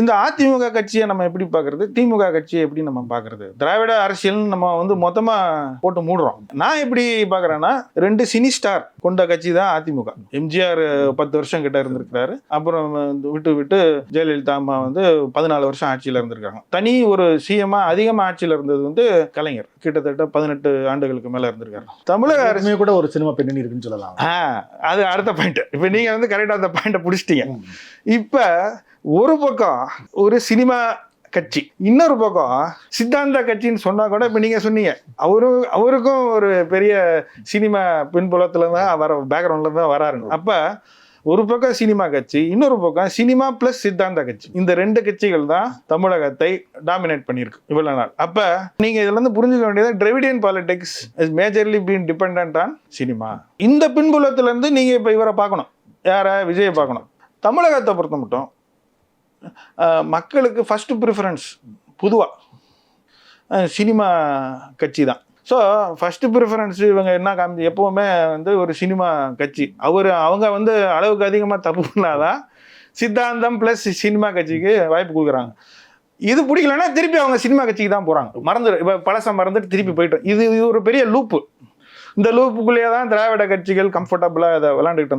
இந்த அதிமுக கட்சியை நம்ம எப்படி பார்க்கறது, திமுக கட்சியை எப்படி நம்ம பார்க்கறது? திராவிட அரசியல் நம்ம வந்து மொத்தமா போட்டு மூடுறோம். நான் எப்படி பார்க்கறேன்னா, 2 சினி ஸ்டார் கொண்ட கட்சி தான் அதிமுக. எம்ஜிஆர் 10 வருஷம் கிட்ட இருந்திருக்கிறாரு. அப்புறம் விட்டு ஜெயலலிதா அம்மா வந்து 14 வருஷம் ஆட்சியில் இருந்திருக்காங்க. தனி ஒரு சிஎம்மா அதிகமாக ஆட்சியில் இருந்தது வந்து கலைஞர். கிட்டத்தட்ட 18 ஆண்டுகளுக்கு மேல இருந்திருக்காரு. தமிழக அரசு கூட ஒரு சினிமா பின்னணி இருக்குன்னு சொல்லலாம். அது அடுத்த பாயிண்ட். இப்ப நீங்க வந்து கரெக்டா அந்த பாயிண்ட புடிச்சிட்டீங்க. இப்ப ஒரு பக்கம் ஒரு சினிமா கட்சி, இன்னொரு பக்கம் சித்தாந்த கட்சின்னு சொன்னா கூட இப்ப நீங்க சொன்னீங்க அவருக்கும் ஒரு பெரிய சினிமா பின்புலத்துல தான் வர பேக்ரவுண்ட்ல தான் வராருங்க. அப்ப ஒரு பக்கம் சினிமா கட்சி, இன்னொரு பக்கம் சினிமா பிளஸ் சித்தாந்த கட்சி. இந்த 2 கட்சிகள் தான் தமிழகத்தை டாமினேட் பண்ணியிருக்கு இவ்வளவு நாள். அப்ப நீங்க இதுல இருந்து புரிஞ்சுக்க வேண்டியது, Dravidian politics is majorly been dependent on cinema. இந்த பின்புலத்துல இருந்து நீங்க இப்ப இவரை பார்க்கணும், யார விஜயை பார்க்கணும். தமிழகத்தை பொறுத்த மட்டும் மக்களுக்கு ஃபர்ஸ்ட் ப்ரிஃபரன்ஸ் பொதுவா சினிமா கட்சி தான். ஸோ ஃபர்ஸ்ட் ப்ரிஃபரன்ஸ் இவங்க என்ன காமிச்சு, எப்போவுமே வந்து ஒரு சினிமா கட்சி அவங்க வந்து அளவுக்கு அதிகமாக தப்பு பண்ணாதான் சித்தாந்தம் ப்ளஸ் சினிமா கட்சிக்கு வாய்ப்பு கொடுக்குறாங்க. இது பிடிக்கலன்னா திருப்பி அவங்க சினிமா கட்சிக்கு தான் போகிறாங்க. இப்போ பழசம் மறந்துட்டு திருப்பி போயிட்டோம். இது ஒரு பெரிய லூப்பு. இந்த லூப்புக்குள்ளேயே தான் திராவிட கட்சிகள் கம்ஃபர்டபுளாக இதை விளாண்டுக்கிட்டு